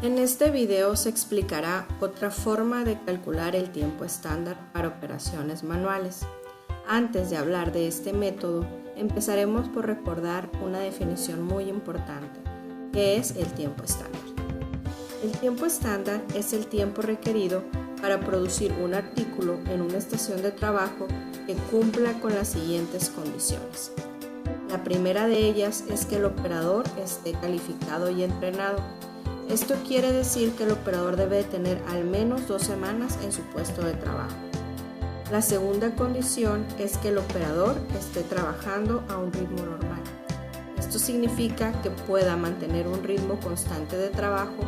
En este video se explicará otra forma de calcular el tiempo estándar para operaciones manuales. Antes de hablar de este método, empezaremos por recordar una definición muy importante, que es el tiempo estándar. El tiempo estándar es el tiempo requerido para producir un artículo en una estación de trabajo que cumpla con las siguientes condiciones. La primera de ellas es que el operador esté calificado y entrenado. Esto quiere decir que el operador debe tener al menos 2 semanas en su puesto de trabajo. La segunda condición es que el operador esté trabajando a un ritmo normal. Esto significa que pueda mantener un ritmo constante de trabajo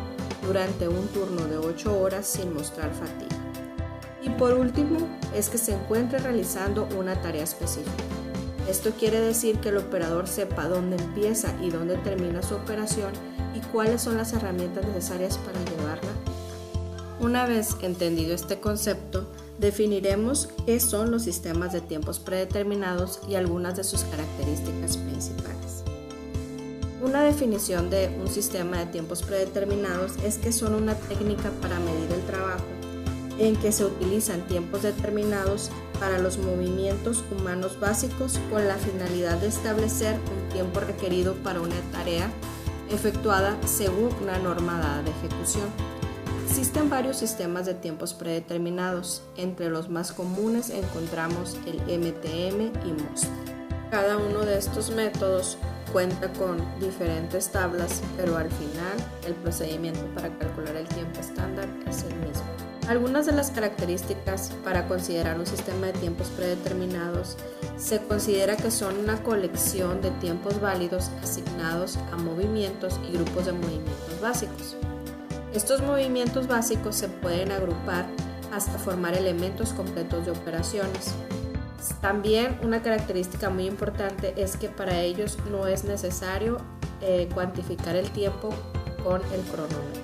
durante un turno de 8 horas sin mostrar fatiga. Y por último, es que se encuentre realizando una tarea específica. Esto quiere decir que el operador sepa dónde empieza y dónde termina su operación y cuáles son las herramientas necesarias para llevarla. Una vez entendido este concepto, definiremos qué son los sistemas de tiempos predeterminados y algunas de sus características principales. Una definición de un sistema de tiempos predeterminados es que son una técnica para medir el trabajo en que se utilizan tiempos determinados para los movimientos humanos básicos con la finalidad de establecer un tiempo requerido para una tarea efectuada según una norma dada de ejecución. Existen varios sistemas de tiempos predeterminados. Entre los más comunes encontramos el MTM y MOST. Cada uno de estos métodos cuenta con diferentes tablas, pero al final el procedimiento para calcular el tiempo estándar es el mismo. Algunas de las características para considerar un sistema de tiempos predeterminados se considera que son una colección de tiempos válidos asignados a movimientos y grupos de movimientos básicos. Estos movimientos básicos se pueden agrupar hasta formar elementos completos de operaciones. También una característica muy importante es que para ellos no es necesario cuantificar el tiempo con el cronómetro.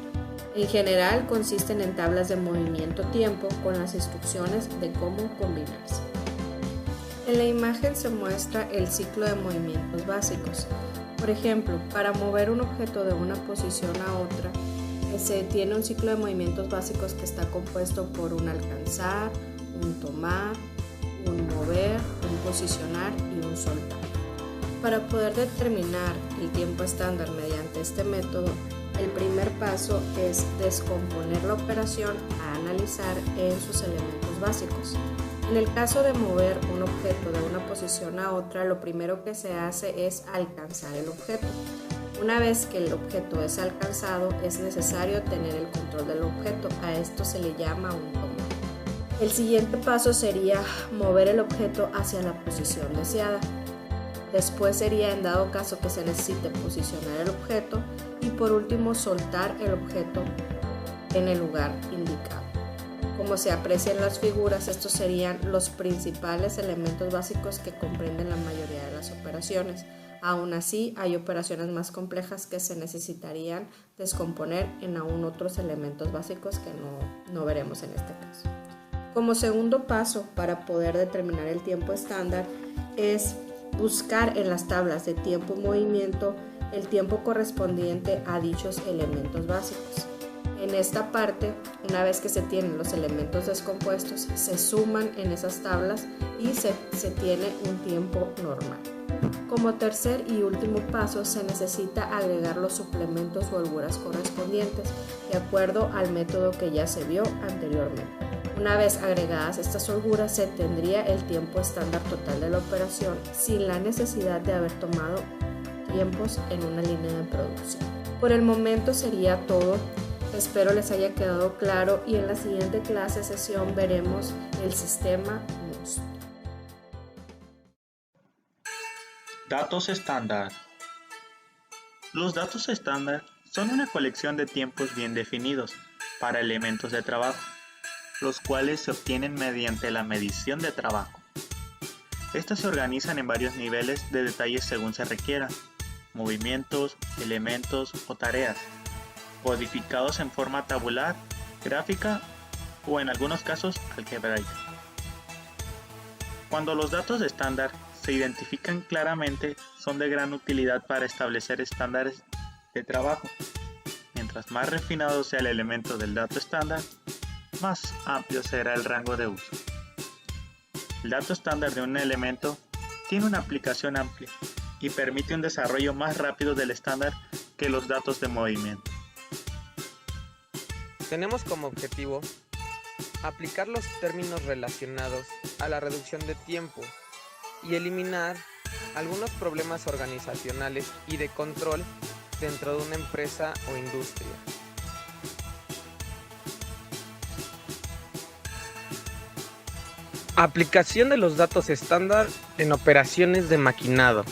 En general consisten en tablas de movimiento-tiempo con las instrucciones de cómo combinarse. En la imagen se muestra el ciclo de movimientos básicos. Por ejemplo, para mover un objeto de una posición a otra, se tiene un ciclo de movimientos básicos que está compuesto por un alcanzar, un tomar, un mover, un posicionar y un soltar. Para poder determinar el tiempo estándar mediante este método, el primer paso es descomponer la operación a analizar en sus elementos básicos. En el caso de mover un objeto de una posición a otra, lo primero que se hace es alcanzar el objeto. Una vez que el objeto es alcanzado, es necesario tener el control del objeto. A esto se le llama un tomar. El siguiente paso sería mover el objeto hacia la posición deseada. Después sería, en dado caso que se necesite, posicionar el objeto y por último soltar el objeto en el lugar indicado. Como se aprecia en las figuras, estos serían los principales elementos básicos que comprenden la mayoría de las operaciones. Aún así, hay operaciones más complejas que se necesitarían descomponer en aún otros elementos básicos que no veremos en este caso. Como segundo paso para poder determinar el tiempo estándar es buscar en las tablas de tiempo y movimiento el tiempo correspondiente a dichos elementos básicos. En esta parte, una vez que se tienen los elementos descompuestos, se suman en esas tablas y se tiene un tiempo normal. Como tercer y último paso, se necesita agregar los suplementos o holguras correspondientes, de acuerdo al método que ya se vio anteriormente. Una vez agregadas estas holguras, se tendría el tiempo estándar total de la operación sin la necesidad de haber tomado tiempos en una línea de producción. Por el momento sería todo. Espero les haya quedado claro y en la siguiente sesión veremos el sistema MOST. Datos estándar. Los datos estándar son una colección de tiempos bien definidos para elementos de trabajo, los cuales se obtienen mediante la medición de trabajo. Estos se organizan en varios niveles de detalles según se requiera, movimientos, elementos o tareas, codificados en forma tabular, gráfica o en algunos casos algebraica. Cuando los datos estándar se identifican claramente, son de gran utilidad para establecer estándares de trabajo. mientras más refinado sea el elemento del dato estándar, más amplio será el rango de uso. El dato estándar de un elemento tiene una aplicación amplia y permite un desarrollo más rápido del estándar que los datos de movimiento. Tenemos como objetivo aplicar los términos relacionados a la reducción de tiempo y eliminar algunos problemas organizacionales y de control dentro de una empresa o industria. Aplicación de los datos estándar en operaciones de maquinado.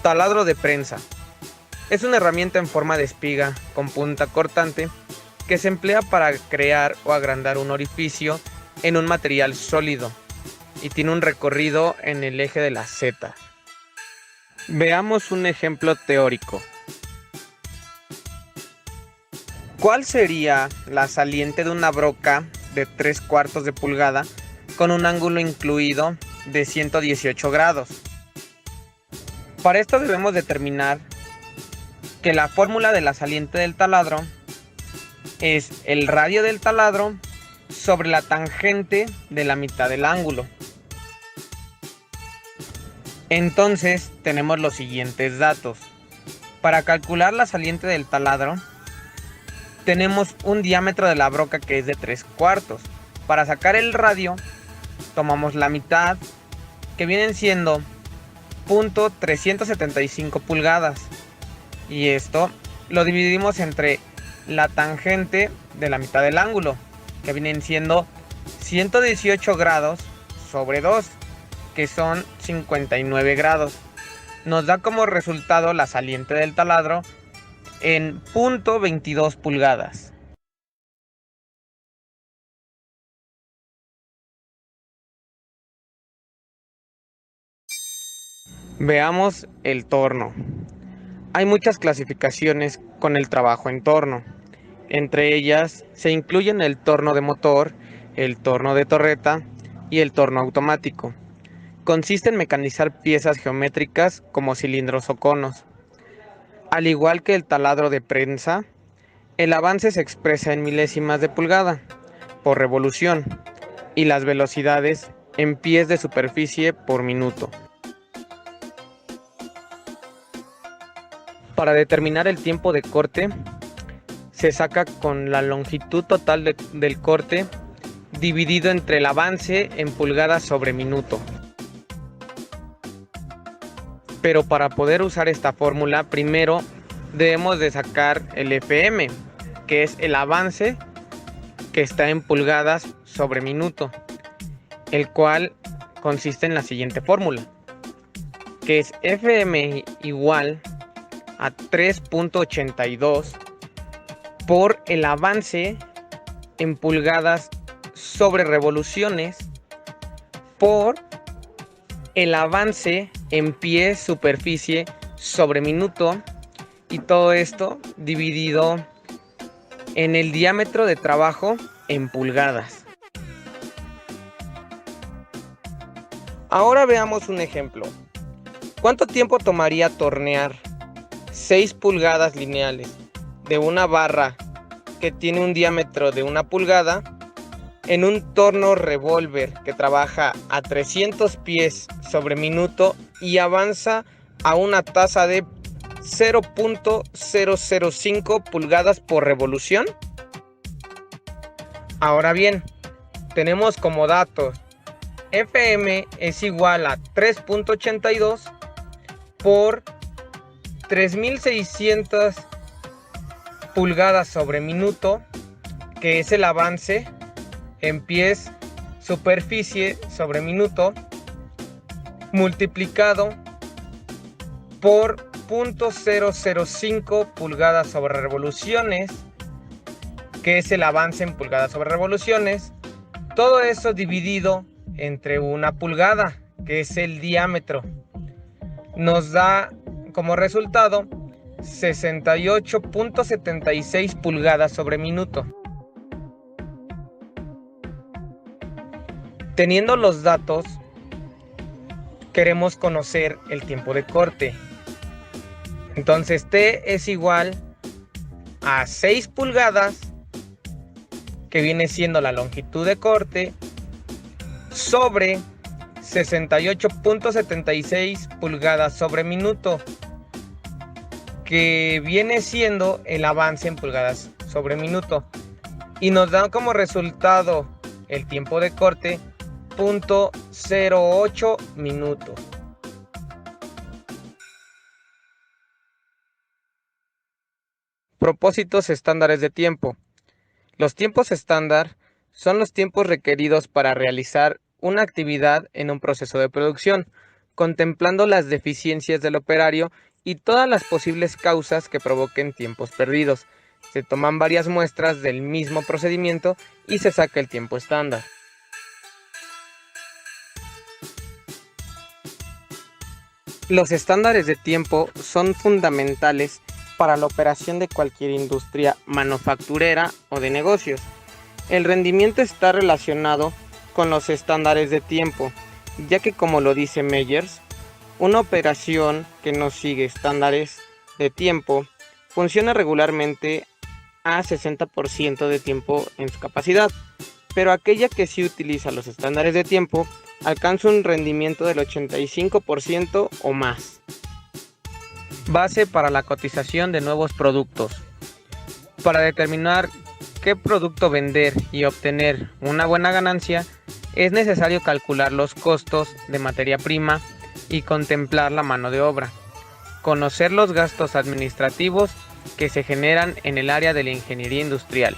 Taladro de prensa. Es una herramienta en forma de espiga con punta cortante que se emplea para crear o agrandar un orificio en un material sólido y tiene un recorrido en el eje de la Z. Veamos un ejemplo teórico. ¿Cuál sería la saliente de una broca de 3/4 de pulgada con un ángulo incluido de 118 grados? Para esto debemos determinar que la fórmula de la saliente del taladro es el radio del taladro sobre la tangente de la mitad del ángulo. Entonces tenemos los siguientes datos. Para calcular la saliente del taladro tenemos un diámetro de la broca que es de 3/4. Para sacar el radio tomamos la mitad, que vienen siendo .375 pulgadas, y esto lo dividimos entre la tangente de la mitad del ángulo, que vienen siendo 118 grados sobre 2, que son 59 grados. Nos da como resultado la saliente del taladro en .22 pulgadas. Veamos el torno. Hay muchas clasificaciones con el trabajo en torno. Entre ellas se incluyen el torno de motor, el torno de torreta y el torno automático. Consiste en mecanizar piezas geométricas como cilindros o conos. Al igual que el taladro de prensa, el avance se expresa en milésimas de pulgada por revolución y las velocidades en pies de superficie por minuto. Para determinar el tiempo de corte, se saca con la longitud total del corte dividido entre el avance en pulgadas sobre minuto. Pero para poder usar esta fórmula, primero debemos de sacar el FM, que es el avance que está en pulgadas sobre minuto, el cual consiste en la siguiente fórmula, que es FM igual a 3.82 por el avance en pulgadas sobre revoluciones por el avance en pies superficie sobre minuto, y todo esto dividido en el diámetro de trabajo en pulgadas. Ahora veamos un ejemplo. ¿Cuánto tiempo tomaría tornear 6 pulgadas lineales de una barra que tiene un diámetro de 1 pulgada en un torno revólver que trabaja a 300 pies sobre minuto y avanza a una tasa de 0.005 pulgadas por revolución? Ahora bien, tenemos como datos FM es igual a 3.82 por 3600 pulgadas sobre minuto, que es el avance en pies superficie sobre minuto, multiplicado por 0.005 pulgadas sobre revoluciones, que es el avance en pulgadas sobre revoluciones. Todo eso dividido entre 1 pulgada, que es el diámetro, nos da como resultado 68.76 pulgadas sobre minuto. Teniendo los datos, queremos conocer el tiempo de corte. Entonces T es igual a 6 pulgadas, que viene siendo la longitud de corte, sobre 68.76 pulgadas sobre minuto, que viene siendo el avance en pulgadas sobre minuto, y nos da como resultado el tiempo de corte 0.08 minutos. Propósitos estándares de tiempo. Los tiempos estándar son los tiempos requeridos para realizar una actividad en un proceso de producción, contemplando las deficiencias del operario y todas las posibles causas que provoquen tiempos perdidos. Se toman varias muestras del mismo procedimiento y se saca el tiempo estándar. Los estándares de tiempo son fundamentales para la operación de cualquier industria manufacturera o de negocios. El rendimiento está relacionado con los estándares de tiempo, ya que, como lo dice Meyers, una operación que no sigue estándares de tiempo funciona regularmente a 60% de tiempo en su capacidad, pero aquella que sí utiliza los estándares de tiempo alcanza un rendimiento del 85% o más. Base para la cotización de nuevos productos. Para determinar qué producto vender y obtener una buena ganancia, es necesario calcular los costos de materia prima y contemplar la mano de obra. Conocer los gastos administrativos que se generan en el área de la ingeniería industrial.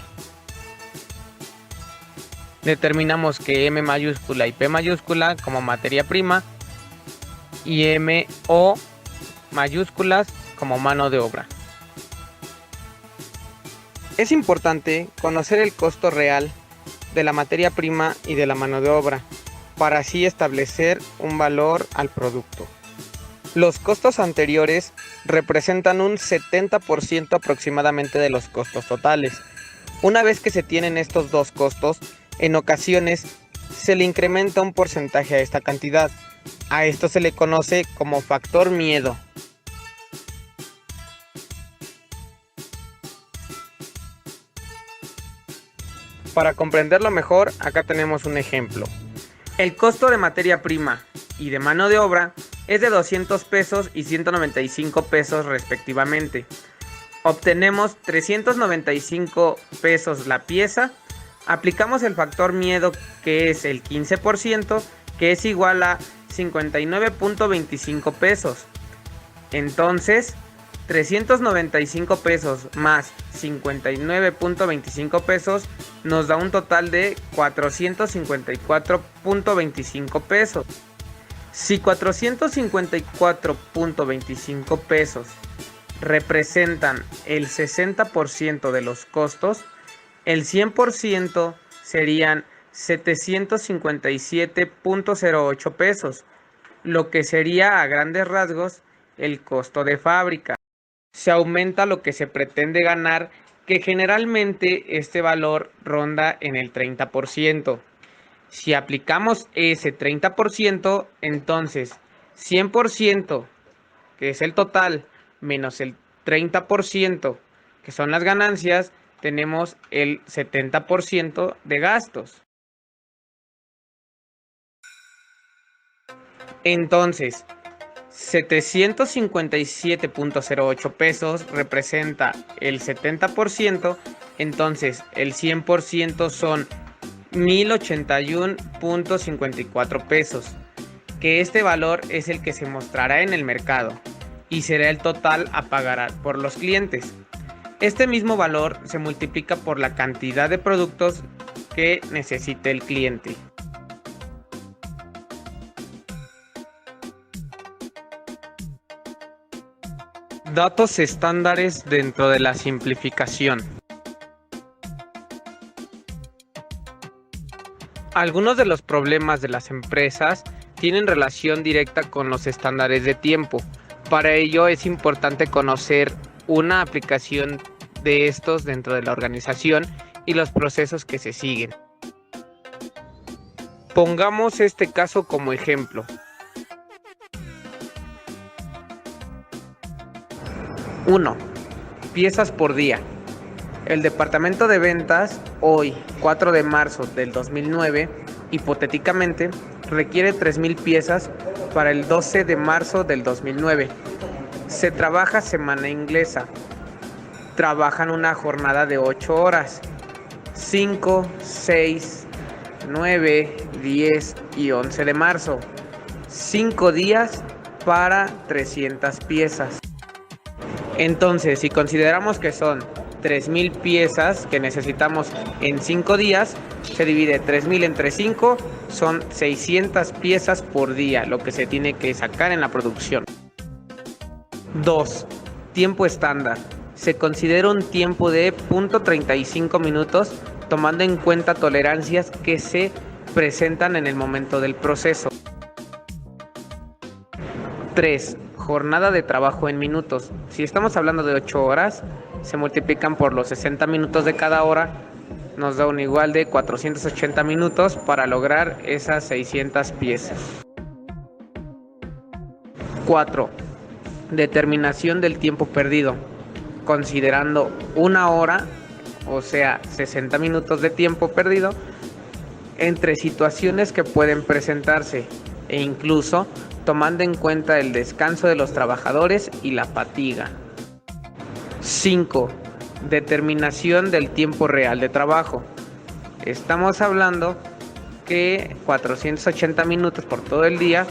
Determinamos que M mayúscula y P mayúscula como materia prima y M o mayúsculas como mano de obra. Es importante conocer el costo real de la materia prima y de la mano de obra, para así establecer un valor al producto. Los costos anteriores representan un 70% aproximadamente de los costos totales. Una vez que se tienen estos dos costos, en ocasiones se le incrementa un porcentaje a esta cantidad. A esto se le conoce como factor miedo. Para comprenderlo mejor, acá tenemos un ejemplo. El costo de materia prima y de mano de obra es de 200 pesos y 195 pesos respectivamente. Obtenemos 395 pesos la pieza. Aplicamos el factor miedo, que es el 15%, que es igual a 59.25 pesos. Entonces, 395 pesos más 59.25 pesos nos da un total de 454.25 pesos. Si 454.25 pesos representan el 60% de los costos, el 100% serían 757.08 pesos, lo que sería a grandes rasgos el costo de fábrica. Se aumenta lo que se pretende ganar, que generalmente este valor ronda en el 30%. Si aplicamos ese 30%, entonces 100%, que es el total, menos el 30%, que son las ganancias, tenemos el 70% de gastos. Entonces, 757.08 pesos representa el 70%, entonces el 100% son 1081.54 pesos, que este valor es el que se mostrará en el mercado y será el total a pagar por los clientes. Este mismo valor se multiplica por la cantidad de productos que necesite el cliente. Datos estándares dentro de la simplificación. Algunos de los problemas de las empresas tienen relación directa con los estándares de tiempo. Para ello es importante conocer una aplicación de estos dentro de la organización y los procesos que se siguen. Pongamos este caso como ejemplo. 1. Piezas por día. El departamento de ventas, hoy, 4 de marzo del 2009, hipotéticamente, requiere 3,000 piezas para el 12 de marzo del 2009. Se trabaja semana inglesa. Trabajan una jornada de 8 horas. 5, 6, 9, 10 y 11 de marzo. 5 días para 300 piezas. Entonces, si consideramos que son 3,000 piezas que necesitamos en 5 días, se divide 3,000 entre 5, son 600 piezas por día, lo que se tiene que sacar en la producción. 2. Tiempo estándar. Se considera un tiempo de 0.35 minutos, tomando en cuenta tolerancias que se presentan en el momento del proceso. 3. Jornada de trabajo en minutos. Si estamos hablando de 8 horas, se multiplican por los 60 minutos de cada hora, nos da un igual de 480 minutos para lograr esas 600 piezas. 4. Determinación del tiempo perdido. Considerando 1 hora, o sea, 60 minutos de tiempo perdido, entre situaciones que pueden presentarse e incluso tomando en cuenta el descanso de los trabajadores y la fatiga. 5. Determinación del tiempo real de trabajo. Estamos hablando que 480 minutos por todo el día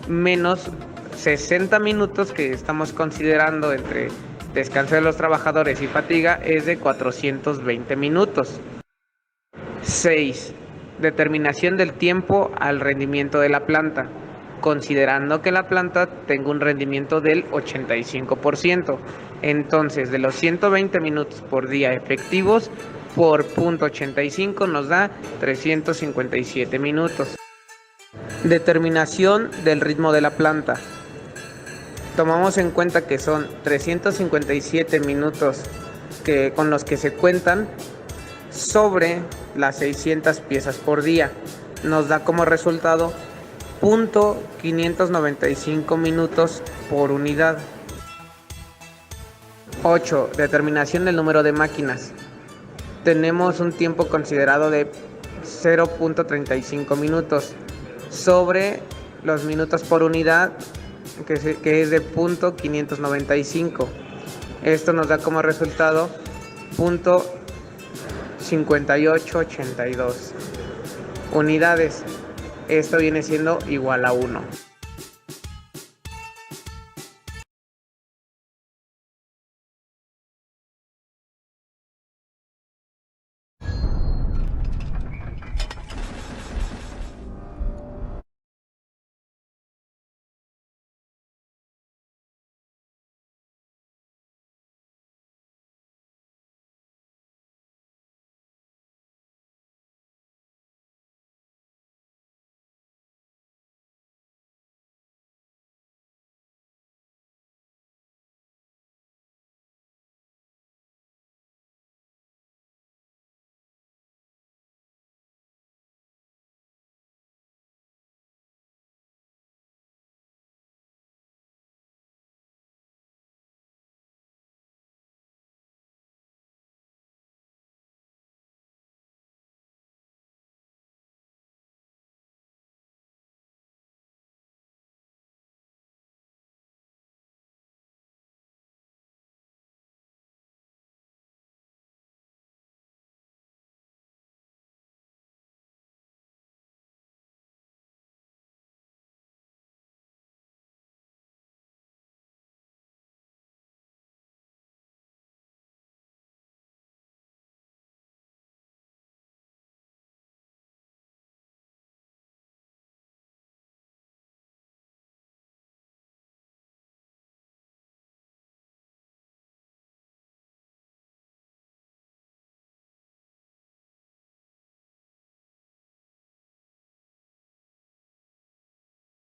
menos 60 minutos que estamos considerando entre descanso de los trabajadores y fatiga es de 420 minutos. 6. Determinación del tiempo al rendimiento de la planta, considerando que la planta tenga un rendimiento del 85%. Entonces, de los 120 minutos por día efectivos, por 0.85 nos da 357 minutos. Determinación del ritmo de la planta. Tomamos en cuenta que son 357 minutos con los que se cuentan sobre las 600 piezas por día. Nos da como resultado 0.595 minutos por unidad. 8. Determinación del número de máquinas. Tenemos un tiempo considerado de 0.35 minutos sobre los minutos por unidad, que es de 0.595. Esto nos da como resultado 0.5882 unidades. Esto viene siendo igual a 1.